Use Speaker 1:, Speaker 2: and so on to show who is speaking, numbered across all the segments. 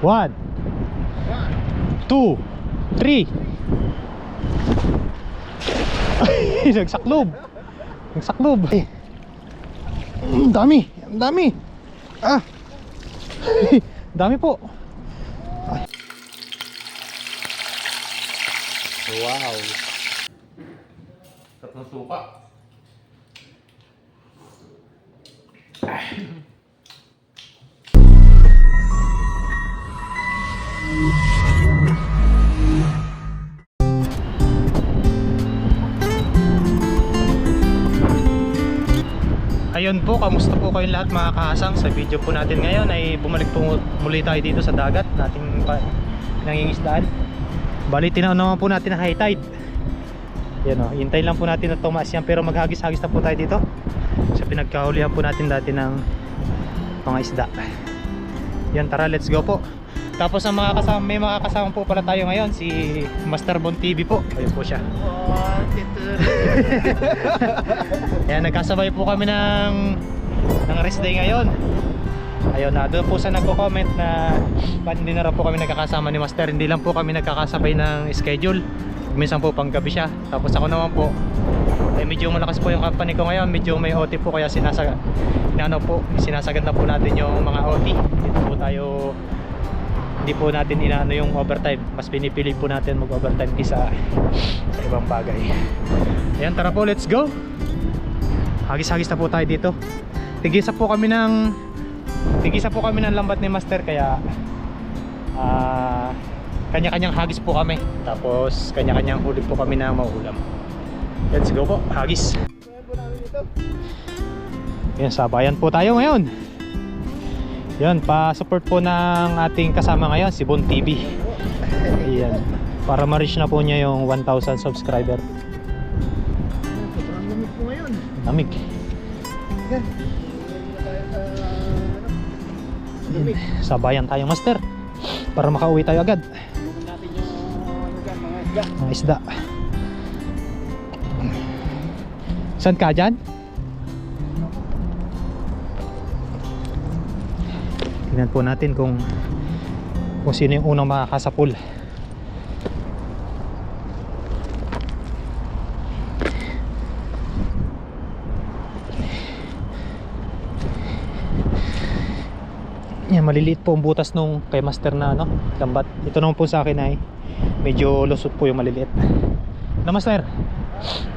Speaker 1: 1, 2, 3. Ay, nagsaklob. Nagsaklob. Ang dami. Ang dami. Ah. Dami po. Ay. Wow.
Speaker 2: Tatlong suka.
Speaker 1: Ayun po, kamusta po kayong lahat mga kahasang. Sa video po natin ngayon ay bumalik po muli tayo dito sa dagat nating nangingisdaan. Bali tinaon naman po natin na high tide. Yan o, hintayin lang po natin na tumaas yan. Pero maghagis-hagis na po tayo dito sa pinagkahulihan po natin dati ng mga isda. Yan, tara, let's go po. Tapos ang mga kasama, may mga kasama po pala tayo ngayon. Si Master Bon TV po. Ayun po siya. Yan, nagkasabay po kami ng rest day ngayon. Ayun na, doon po sa nagko-comment na ba't hindi na rin po kami nagkakasama ni Master. Hindi lang po kami nagkakasabay ng schedule. Minsan po pang gabi siya. Tapos ako naman po, medyo malakas po yung company ko ngayon. Medyo may OT po, kaya sinasagad na po natin yung mga OT. Dito po tayo, hindi po natin inaano yung overtime. Mas pinipili po natin mag-overtime kaysa sa ibang bagay. Ayan, tara po, let's go. Hagis-hagis na po tayo dito. Tigisa po kami ng lambat ni Master, kaya kanya-kanyang hagis po kami. Tapos kanya-kanyang huli po kami na mauulam. Let's go po, hagis. Yan, sabayan po tayo ngayon. Yan, pa-support po ng ating kasama ngayon, si Bon TV. Ayan, para ma-reach na po niya yung 1,000 subscriber.
Speaker 2: Sobrang lamig po ngayon.
Speaker 1: Lamig. Sabayan tayo, Master, para makauwi tayo agad.
Speaker 2: Tulungan natin yung mga isda.
Speaker 1: Mga isda. Saan ka dyan? Tingnan po natin kung sino yung unang makakasapul. Yan, maliliit po ang butas nung kay Master na lambat. Ito naman po sa akin ay medyo lusot po yung maliliit. Na Master,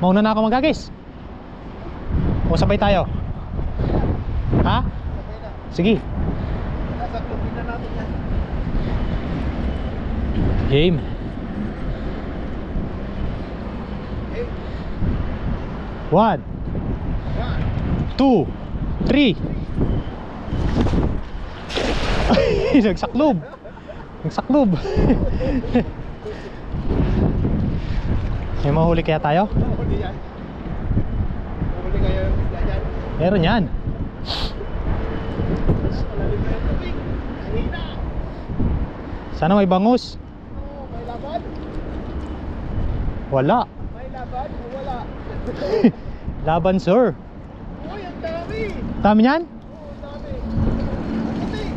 Speaker 1: mauna na ako magagis. O sabay tayo? Ha? Sige.
Speaker 2: Sasaklubin na natin yan.
Speaker 1: Game. One, 2, 3. Ay, nagsaklob. Nagsaklob. May mahuli kaya tayo?
Speaker 2: Huli yan. Huli kayo yung isda dyan.
Speaker 1: Meron yan.
Speaker 2: Malalim na yung tubig. Mahina.
Speaker 1: Sana may bangus.
Speaker 2: Oo, may laban.
Speaker 1: Wala.
Speaker 2: May laban o wala.
Speaker 1: Laban, sir.
Speaker 2: Uy, ang dami.
Speaker 1: Dami yan?
Speaker 2: Oo, ang dami. Puti.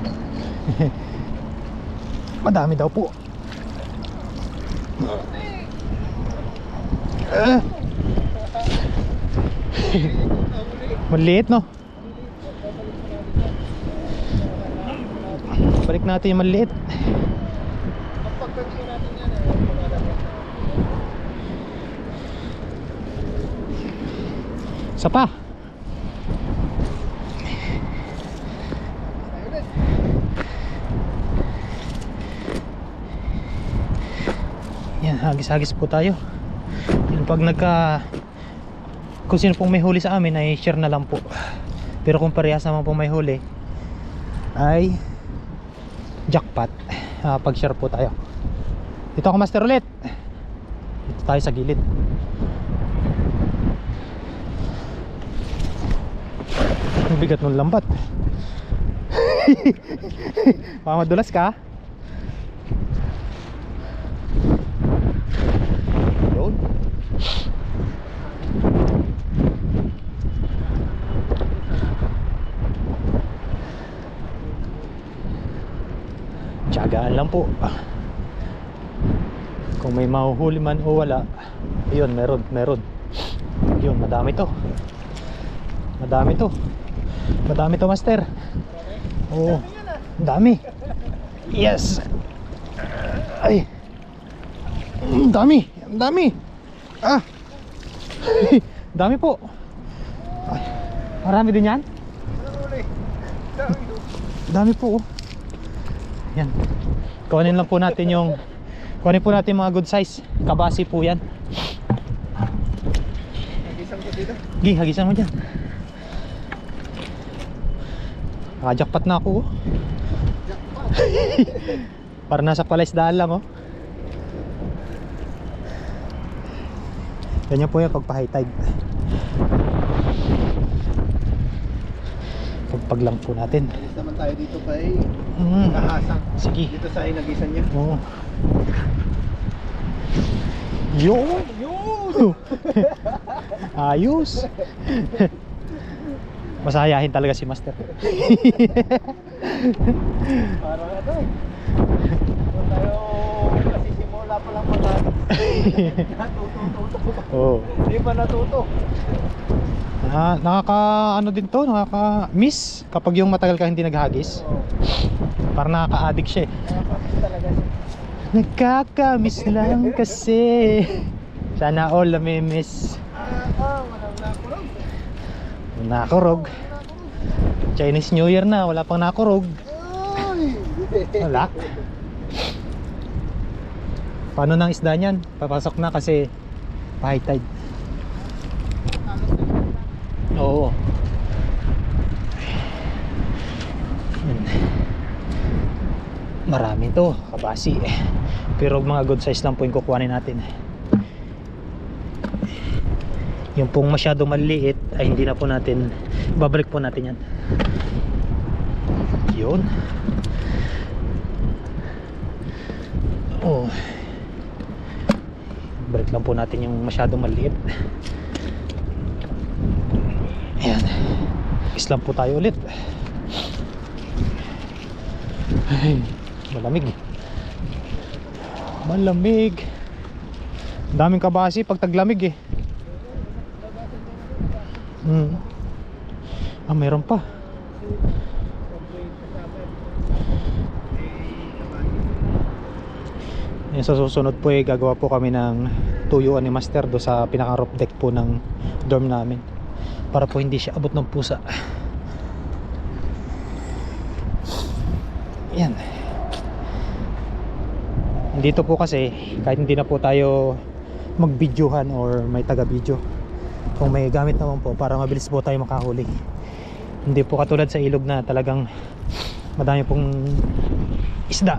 Speaker 1: Madami daw po.
Speaker 2: Puti.
Speaker 1: Maliit, no? Balik natin yung maliit.
Speaker 2: Ang pagkakiin natin yan
Speaker 1: Isa pa. Yan, hagis-hagis po tayo. Yan, pag kung sino pong may huli sa amin ay share na lang po. Pero kung parehas naman pong may huli ay jackpot. Pag share po tayo. Dito ako, Master, ulit. Dito tayo sa gilid. Ang bigat ng lambat. Baka madulas ka. Yun. Tiyagaan lang po. Kung may mahuhuli man o wala, ayun, meron. Yun, madami to. Madami to, master. Oo, dami. Yes. Ay. Dami. Ah. Dami po. Ay. Marami din yan. Dami po. Yan. Kunin po natin mga good size. Kabasi po yan.
Speaker 2: Nagisang ko dito.
Speaker 1: Gi, hagisan mo dyan. Nakajakpat na ako. Para nasa palaisdaan lang, oh. Ganyan po yan pagpa high tide. Pagpag lang po natin.
Speaker 2: Alis naman tayo dito kay
Speaker 1: Mm.
Speaker 2: Kahasang.
Speaker 1: Sige.
Speaker 2: Dito sa inagisan niya.
Speaker 1: Oo. Yun. Ayos. Masayahin talaga si master.
Speaker 2: Parang ano eh. Kung tayo kasi simula pa lang natuto.
Speaker 1: Oo.
Speaker 2: Hindi pa natuto.
Speaker 1: Nakaka-miss kapag yung matagal ka hindi naghagis. Parang nakaka-addict siya eh.
Speaker 2: Nakapagod talaga siya.
Speaker 1: Nagkaka-miss lang kasi. Sana all nami-miss.
Speaker 2: Walang nakurog.
Speaker 1: Nakurog. Chinese New Year na, wala pang nakurog.
Speaker 2: Ay!
Speaker 1: Wala. Paano nang isda niyan? Papasok na kasi high tide. Oo. Yan. Marami to, kabasi. Pero mga good size lang po yung kukuhanin natin. Yung pong masyado maliit ay hindi na po natin, babalik po natin yan. Yun. Oh. Balik lang po natin yung masyado maliit. Ayan. Islam po tayo ulit. Ay, malamig. Daming kabasi pag taglamig eh. Mayroon pa. Sa susunod po gagawa po kami ng tuyuan ni master do sa pinaka roof deck po ng dorm namin, para po hindi siya abot ng pusa. Yan. Dito po kasi kahit hindi na po tayo mag-videohan or may taga-video, kung may gamit naman po para mabilis po tayo makahuli. Hindi po katulad sa ilog na talagang madami pong isda.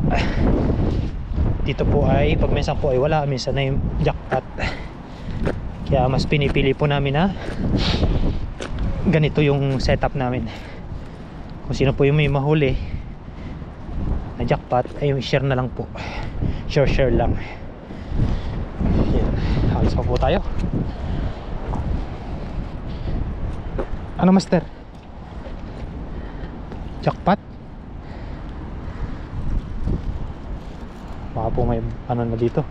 Speaker 1: Dito po ay pag minsan po ay wala, minsan na yung jackpot. Kaya mas pinipili po namin na ganito yung setup namin. Kung sino po yung may mahuli na jackpot ay yung share na lang po. Share lang. Yan. Halos pa po tayo. Ano master? Jackpot? Baka po may ano na dito.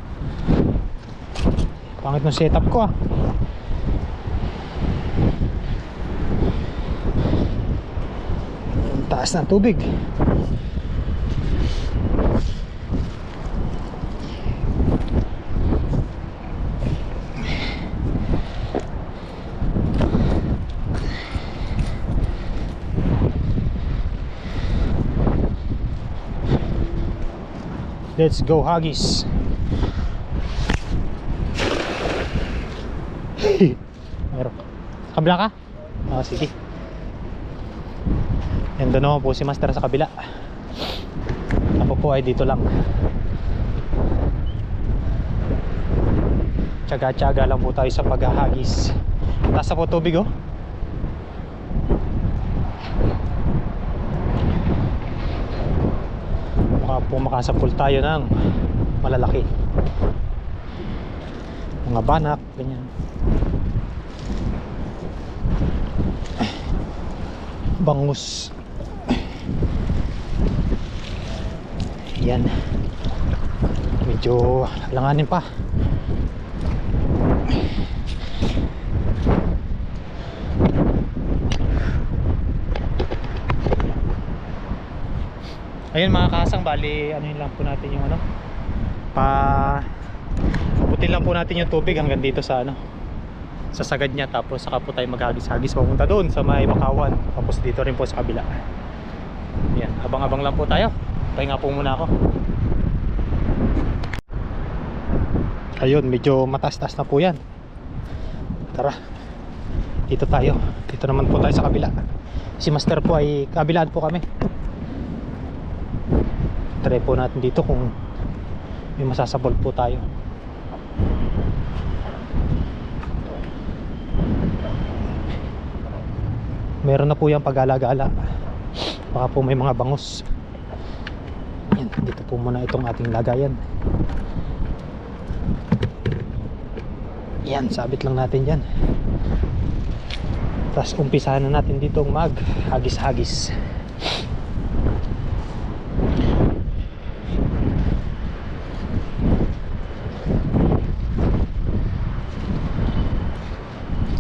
Speaker 1: Pangit ng setup ko ah. Ang taas ng tubig. Let's go Haggis. Meron. Kabila ka? Oo, sige. Yan doon naman po si master sa kabila. Ako po ay dito lang. Tsaga-tsaga lang po tayo sa paghahagis. Taas na po tubig oh. Baka po makasapul tayo ng malalaki. Mga banak, ganyan. Bangus. Yan. Medyo langanin pa. Ayun mga kasang, bali ano yun lang po natin yung ano, abutin lang po natin yung tubig hanggang dito sa ano, sa sagad niya, tapos saka po tayo maghagis-hagis papunta doon sa may Makawan, tapos dito rin po sa kabila. Yan, abang-abang lang po tayo. Pahinga po muna ako. Ayun, medyo mataas-taas na po yan. Tara, dito tayo. Dito naman po tayo sa kabila. Si Master po ay kabilaan po kami. Try po natin dito kung may masasabol po tayo. Meron na po yung pag-gala-gala. Baka po may mga bangus. Yan, dito po muna itong ating lagayan. Yan, sabit lang natin dyan. Tapos umpisahan na natin ditong mag-hagis-hagis.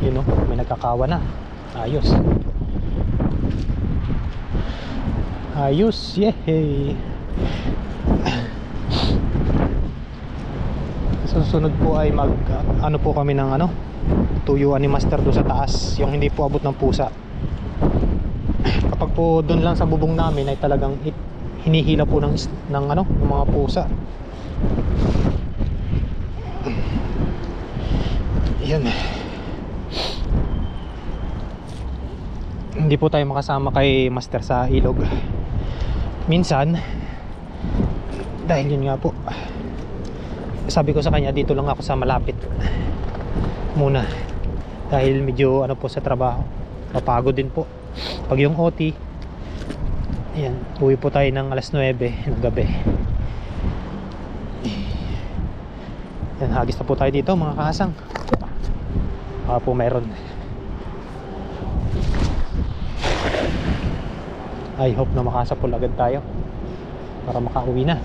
Speaker 1: Yun o, may nagkakawa na. Ayos. Ayos, yehey. Susunod po ay ano po kami ng ano, tuyuan ni Master doon sa taas, yung hindi po abot ng pusa. Kapag po doon lang sa bubong namin ay talagang hinihila po ng ano, ng mga pusa. Yan. Hindi po tayo makasama kay Master sa ilog minsan, dahil yun nga po, sabi ko sa kanya dito lang ako sa malapit muna, dahil medyo ano po sa trabaho, mapagod din po pag yung OT. Ayan, uwi po tayo ng alas 9 ng gabi. Yan, hagis na po tayo dito mga kasang. Po meron. I hope na makasapol agad tayo para makauwi na.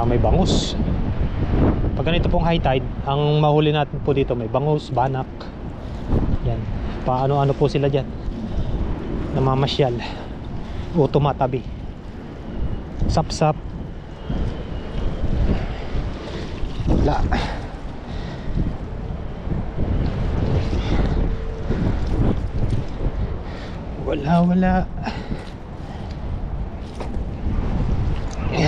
Speaker 1: May bangus. Pag ganito pong high tide, ang mahuli natin po dito may bangus, banak. Yan, paano-ano po sila dyan, namamasyal o tumatabi. Sap-sap. Wala. Wala.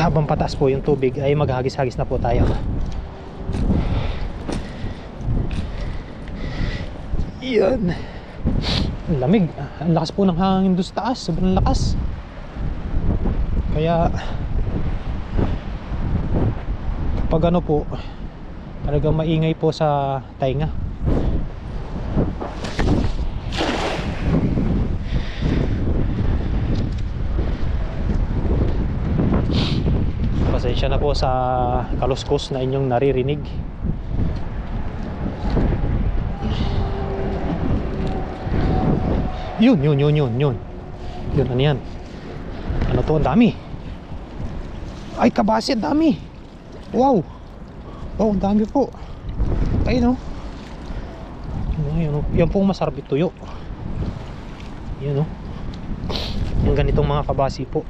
Speaker 1: Habang pataas po yung tubig ay maghagis-hagis na po tayo. Yan. Ang lamig. Ang lakas po ng hangin doon sa taas. Sobrang lakas. Kaya kapag ano po, talagang maingay po sa tainga. Pasensya na po sa kaluskos na inyong naririnig. Yun, ano yan? Ano to? Ang dami. Ay, kabasi, ang dami. Wow, ang dami po. Ayun o. Yan pong masarap ituyo. Yan o. Yung ganitong mga kabasi po.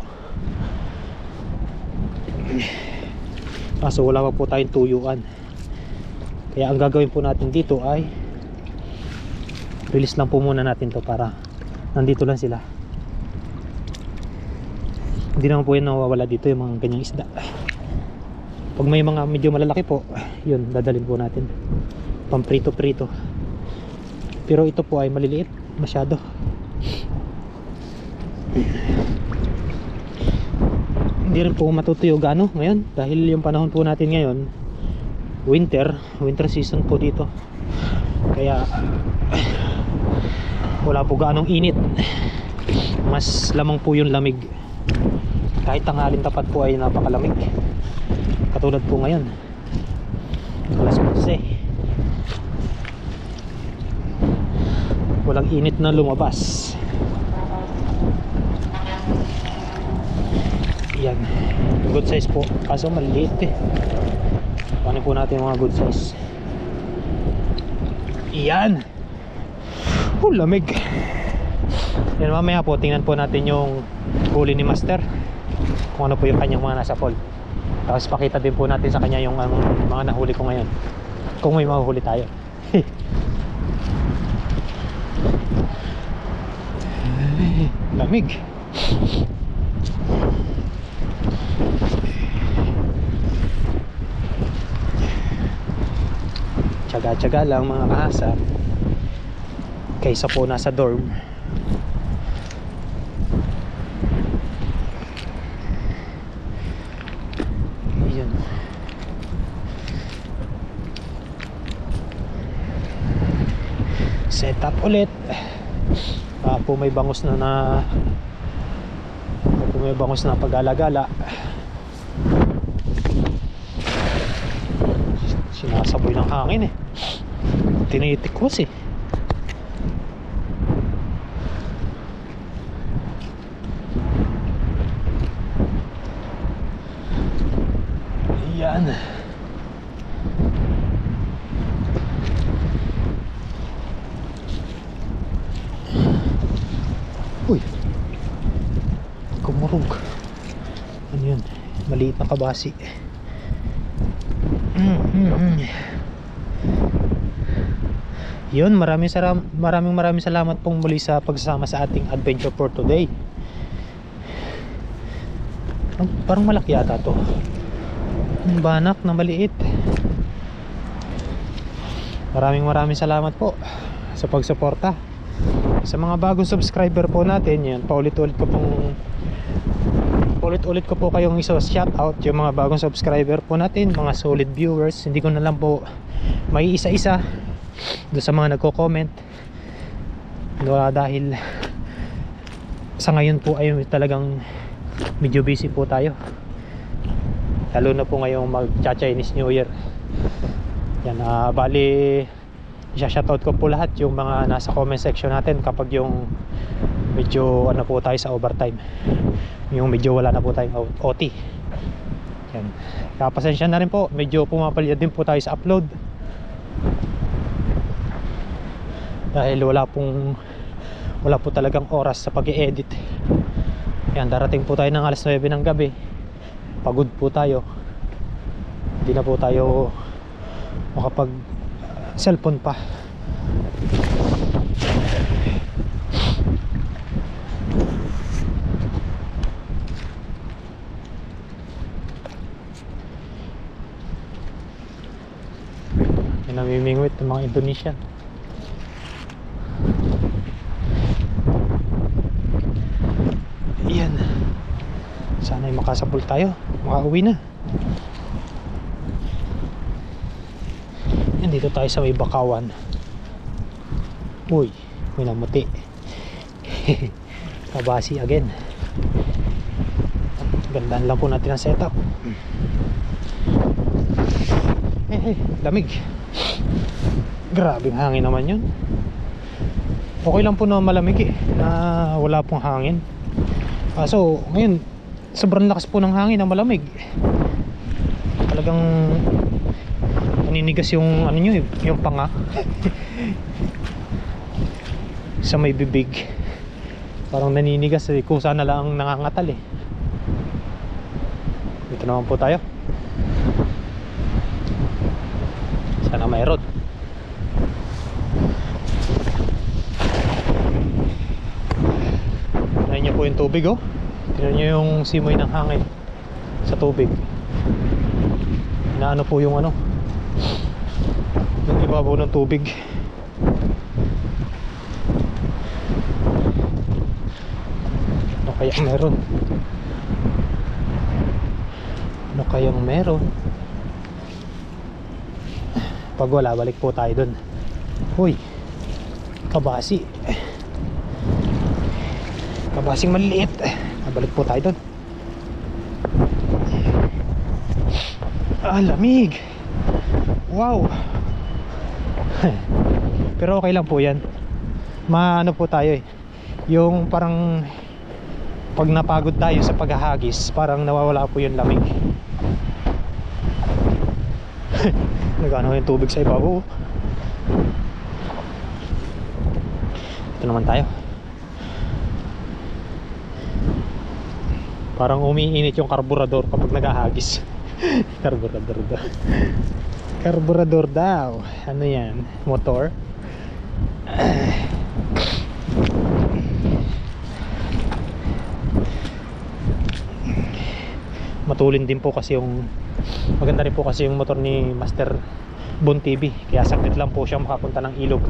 Speaker 1: So wala pa po tayong tuyuan. Kaya ang gagawin po natin dito ay release lang po muna natin to para nandito lang sila. Hindi naman po yan nawawala dito yung mga ganyang isda. Pag may mga medyo malalaki po, yun, dadalhin po natin pang prito-prito. Pero ito po ay maliliit masyado. Hindi rin po matutuyo gaano ngayon dahil yung panahon po natin ngayon winter season po dito, kaya wala po gaanong init, mas lamang po yung lamig. Kahit tanghalin tapat po ay napakalamig, katulad po ngayon alas 11. walang init na lumabas. Yan, good size po, kaso maliit eh. Paano po natin yung mga good size. Yan. Lamig. Yan, mamaya po tingnan po natin yung huli ni Master, kung ano po yung kanyang mga nasa pool. Tapos pakita din po natin sa kanya yung mga nahuli ko ngayon, kung may mahuhuli tayo. Lamig. Tsaga-tsaga lang mga kahasa, kaysa po nasa dorm. Yun. Set up ulit. Po may bangus na may bangus na pag-alagala. Sinasaboy ng hangin eh, tinitikwas eh. Yan. Uy, kumurog. Ano yun? Maliit na kabasi. Yun, maraming salamat pong muli sa pagsasama sa ating adventure for today. Parang malaki yata to, ang banak na maliit. Maraming salamat po sa pagsuporta. Sa mga bagong subscriber po natin, yan, paulit-ulit ko po kayong shout out. Yung mga bagong subscriber po natin, mga solid viewers, hindi ko na lang po may isa-isa doon sa mga nagko-comment, dahil sa ngayon po ay talagang medyo busy po tayo, lalo na po ngayong mag-Chinese New Year. Yan, bali i-shoutout ko po lahat yung mga nasa comment section natin kapag yung medyo ano po tayo sa overtime, yung medyo wala na po tayong OT. Yan, kapasensya na rin po, medyo pumapalya din po tayo sa upload dahil wala po talagang oras sa pag-i-edit. Yan, darating po tayo ng alas 9 ng gabi, pagod po tayo, hindi na po tayo makapag cellphone pa. Yan, namimingwit ng mga Indonesian. Yan, sana'y makasabol tayo, makauwi na. Yan, dito tayo sa may bakawan. Uy, may namuti. Kabasi again. Gandaan lang po natin ang setup. Lamig. Grabing hangin naman yun. Okay lang po na malamig eh, na wala pong hangin. So ngayon sobrang lakas po ng hangin na malamig. Talagang naninigas yung ano nyo, yung panga sa may bibig. Parang naninigas eh, kung sana lang nangangatal eh. Dito naman po tayo. Sana mayroon. Tignan nyo po yung tubig oh. Tignan nyo yung simoy ng hangin sa tubig. Inaano po yung ano, yung ibabaw ng tubig. Ano kayang meron? Ano kayang meron? Pag wala, balik po tayo dun. Uy, kabasi. Kabasing maliliit. Balik po tayo dun. Lamig. Wow. Pero okay lang po yan. maano po tayo eh. Yung parang pag napagod tayo sa paghahagis, parang nawawala po yung lamig. Nagano yung tubig sa ibabaw. Ito naman tayo. Parang umiinit yung karburador kapag naghahagis. Karburador daw. Karburador daw. Ano yan? Motor? Matulin din po kasi yung maganda rin po kasi yung motor ni Master Bon TV, kaya saglit lang po siya makapunta ng ilog.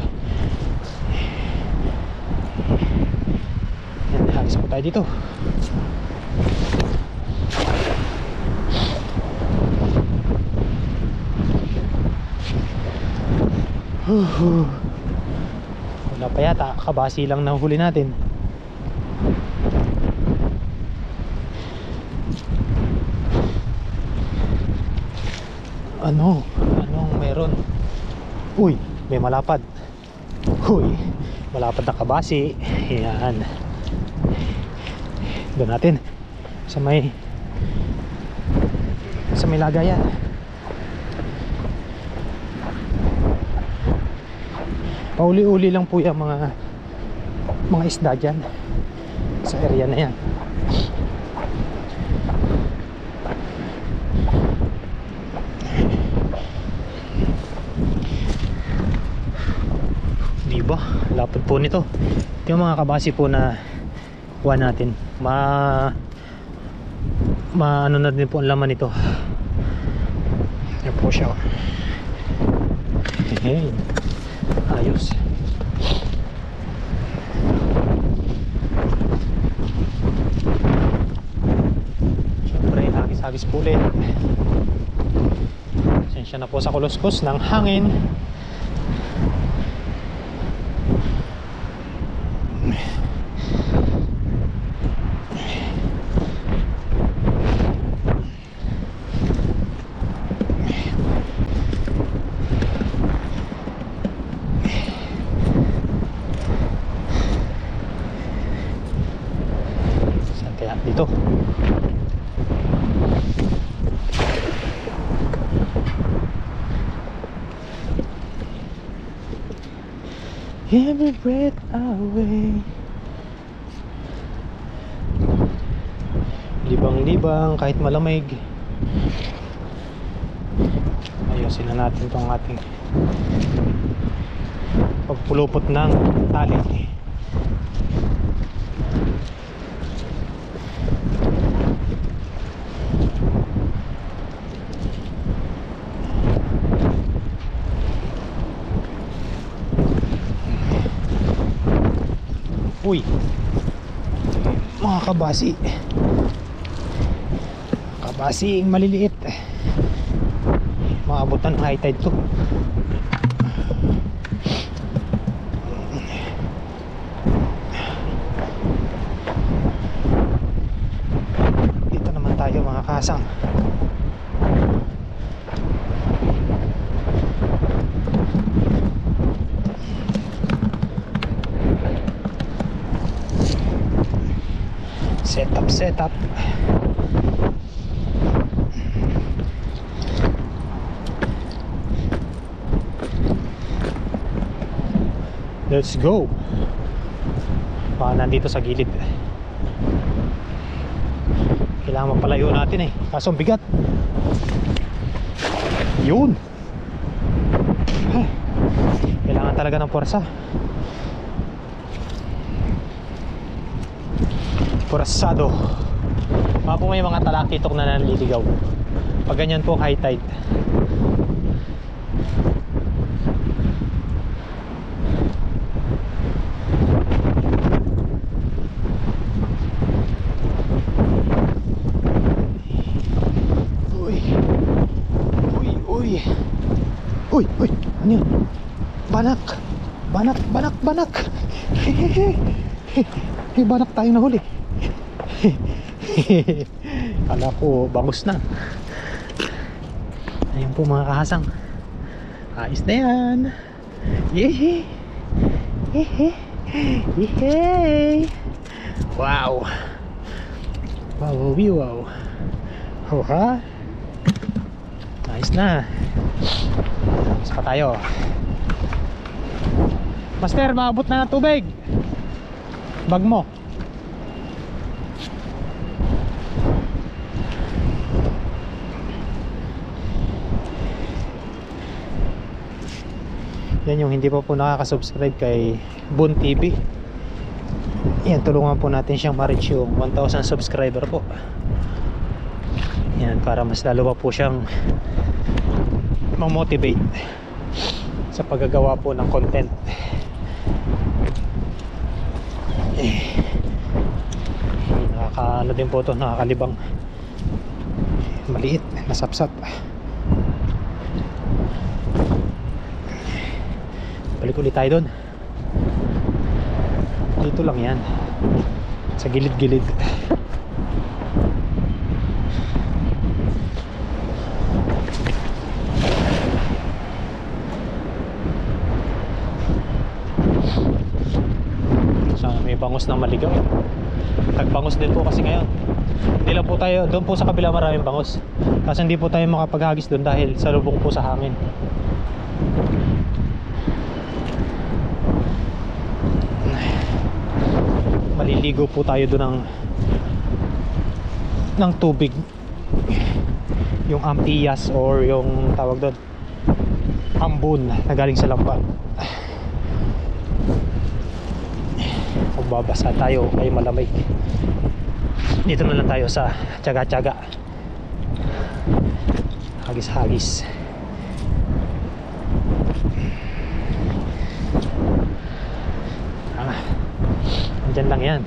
Speaker 1: Yan, hagis po tayo dito. Wala pa yata, kabasi lang na huli natin. Anong meron? Uy, may malapad. Uy, malapad na kabasi. Yan. Doon natin sa may lagayan. Pauli-uli lang po yung mga isda dyan sa area na yan. Diba? Lapad po nito. Ito yung mga kabasi po na kuha natin. Ano na din po ang laman nito. Yan po siya. Hey. Ayos. Siyempre, hagis-hagis po ulit. Sensya na po sa kuluskos ng hangin. Dito every breath away, libang-libang kahit malamig. Ayusin na natin itong ating pagpulupot ng tali. Uy, mga kabasi maliliit, maabutan ng high tide to. Dito naman tayo mga kasang. Setup. Let's go. Nandito sa gilid. Kailangan mapalayo natin eh. Kaso bigat. Yun. Kailangan talaga ng puwersa. Purasado. Mga po may mga talakitok na nanliligaw pag ganyan po high tide. Uy, ano yun? Banak. May banak tayong nahuli. Kala ko bangus na. Ayun po mga kahasang, ayos na yan. Yay! Wow! Wow, wow, wow. Oh, ha? Nice na. Isa pa tayo. Master, maabot na ng tubig. Bag mo. Yan yung hindi pa po nakaka-subscribe kay Boon TV. Yan, tulungan po natin siyang ma-reach yung 1,000 subscriber po. Yan, para mas lalo pa po siyang ma-motivate sa paggagawa po ng content. Nakaka-ano din po ito, nakakalibang. Maliit, nasapsap. Balik ulit tayo doon. Dito lang yan, sa gilid-gilid. Sana may bangos na maligaw. Tagbangos din po kasi ngayon. Hindi lang po tayo, doon po sa kabila maraming bangos. Kasi hindi po tayo makapaghagis doon dahil salubong po sa hangin. Maliligo po tayo doon ng tubig, yung Ampiyas or yung tawag doon Ambon na galing sa Lambat. Kung babasa tayo ay malamig, dito na lang tayo sa tiyaga-tiyaga, hagis-hagis. Diyan lang yan.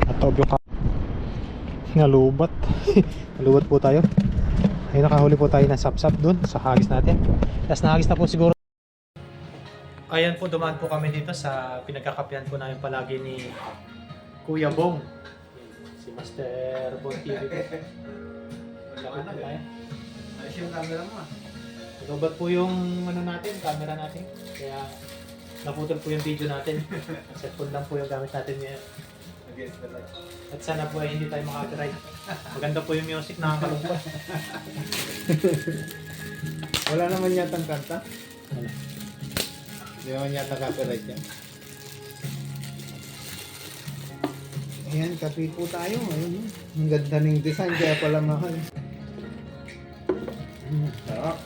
Speaker 1: Natobyo ka. Nalubat. Nalubat po tayo. Ay, nakahuli po tayo ng sapsap dun sa hagis natin. Tapos nahagis na po siguro. Ayan po, dumaan po kami dito sa pinagkakapihan po namin palagi ni Kuya Bong, si Master Bon TV po. Lapit na tayo.
Speaker 2: Ayos yung camera mo ah.
Speaker 1: Nagubat po yung ano natin, camera natin. Kaya naputol po yung video natin. Cellphone lang po yung gamit natin ngayon.
Speaker 2: Against the light.
Speaker 1: At sana po ay hindi tayo makaka-copyright. Maganda po yung music, nakakalungkot.
Speaker 2: Wala naman yatang kanta.
Speaker 1: Ano?
Speaker 2: Hindi naman yata copyright yan. Ayan, kape po tayo. Ayun, ang ganda ng design, kaya pala mahal. Sarap.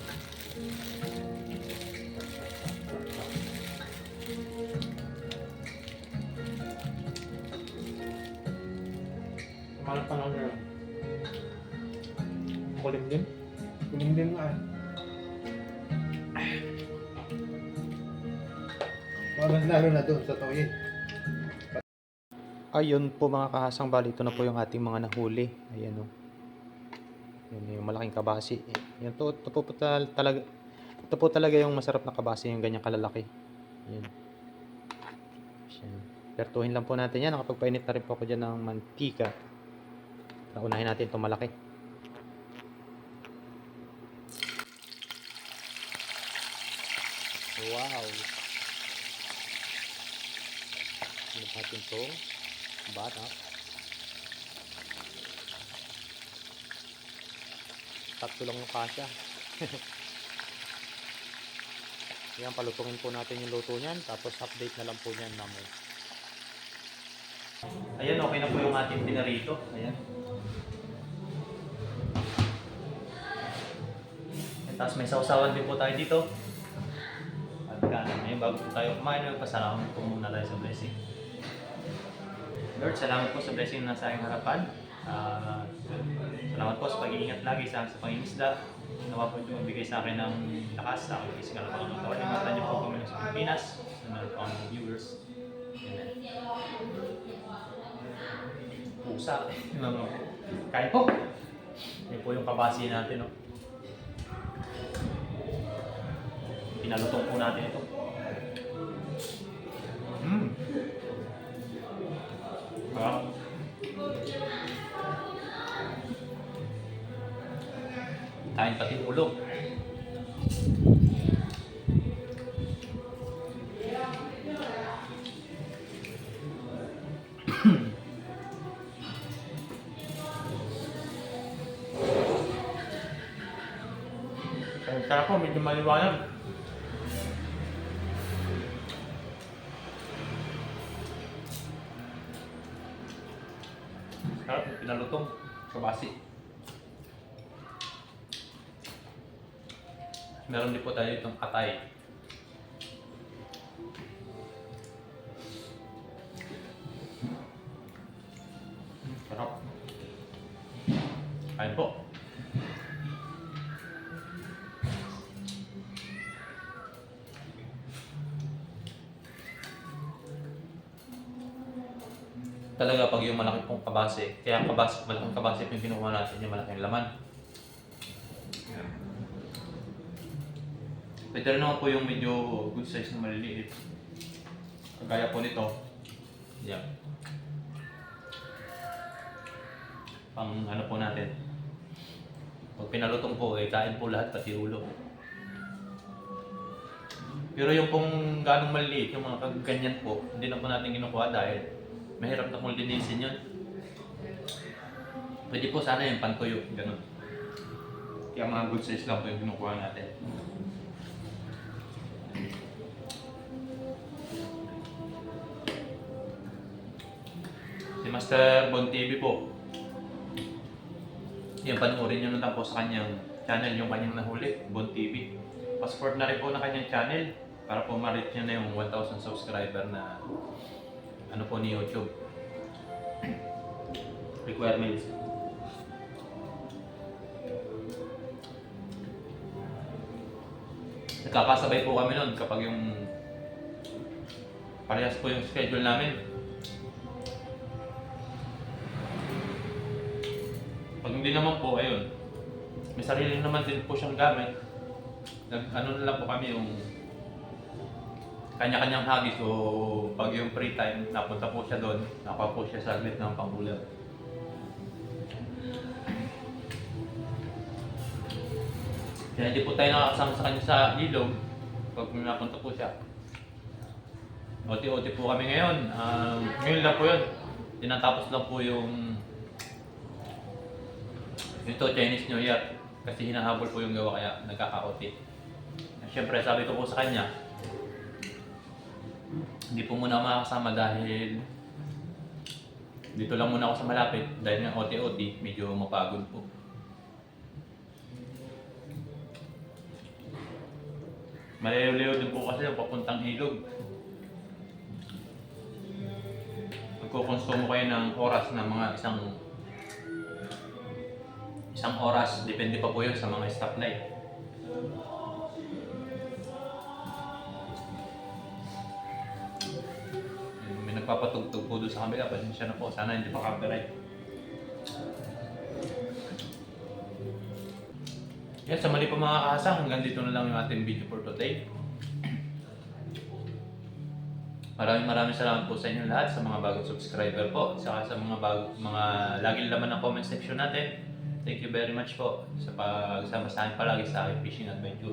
Speaker 1: Malang panahon na lang. Kulim din.
Speaker 2: Kuling din nga. Mas lalo na doon sa toilet.
Speaker 1: Ayun po mga kahasang, bali ito na po yung ating mga nahuli. Ayan o. Yun yung malaking kabasi. Yan to, ito po talaga yung masarap na kabasi, yung ganyang kalalaki. Ayan. Pertuhin lang po natin yan. Nakapagpainit na rin po ako dyan ng mantika. Unahin natin itong malaki. Wow! Natin ito. Bata. Tatlo lang yung kasya. Yan, palutungin po natin yung luto niyan. Tapos update na lang po niyan namin. Ayan, okay na po yung ating pinarito. Ayan. Tapos may sausawan din po tayo dito. At ngayon bago po tayo kumain, magpasalamat po muna tayo sa blessing. Lord, salamat po sa blessing na sa aking harapan. Salamat po sa pag-iingat lagi sa pangingisda. Nawa po ito magbigay sa akin ng lakas sa aking physical na pangatawan. Ingatan niyo po kami sa Pilipinas, sa mga pang viewers. Amen. Pusa. Kain po. Yan po yung kabasi natin. No? Pinalutong po natin ito. Kain pati ulo. Ang sarap po, medyo maliwanag. Sarap, pinalutong. Kabasi. Meron din po tayo itong atay. Sarap. Kain po. Talaga pag yung malaki pong kabase, kaya kabase, malaking kabase yung kinukuha natin, yung malaking laman. Pwede rin naman po yung medyo good size na maliliit. Kagaya po nito. Yan. Pang ano po natin. Pag pinalutong po, kain po lahat pati ulo. Pero yung pong ganong maliliit, yung mga ganyan po, hindi na po natin kinukuha dahil mahirap na kung linisin yun. Pwede po sana yung pantuyo, ganun. Kaya mga good size lang po yung kinukuha natin. Si Master Bon TV po. Yan, panoorin nyo na lang po sa kanyang channel yung kanyang nahuli, Bon TV. Passport na rin po na kanyang channel para po ma-reach nyo na yung 1,000 subscriber na ano po ni YouTube requirements. Nagkakasabay po kami nun kapag yung parehas po yung schedule namin. Pag hindi naman po, ayun, may sarili naman din po siyang gamit. Ano na lang po kami yung kanya-kanyang hagis o pag yung free time, napunta po siya doon, nakuha po siya saglit ng panggulang. Kaya hindi po tayo nakakasama sa kanya sa ilog pag napunta po siya. Oti-oti po kami ngayon. Ngayon lang po yun. Tinatapos lang po yung ito, Chinese New Year. Kasi hinahabol po yung gawa kaya nagkaka-oti. Siyempre sabi ko po sa kanya, hindi po muna makakasama dahil dito lang muna ako sa malapit dahil nga OT-OT, medyo mapagod po. Malayo-layo din po kasi yung papuntang ilog. Magkukonsumo kayo ng oras na mga isang oras, depende pa po yun sa mga stoplight. May nagpapatugtog po doon sa kabila, pasensya na po, sana hindi pa copyright. Yan, sa mali pa mga kaasa, hanggang dito na lang yung ating video for today. Maraming salamat po sa inyo lahat, sa mga bagong subscriber po, saka sa mga laging laman ng comment section natin. Thank you very much po sa pagsama sa akin palagi sa aking fishing adventure.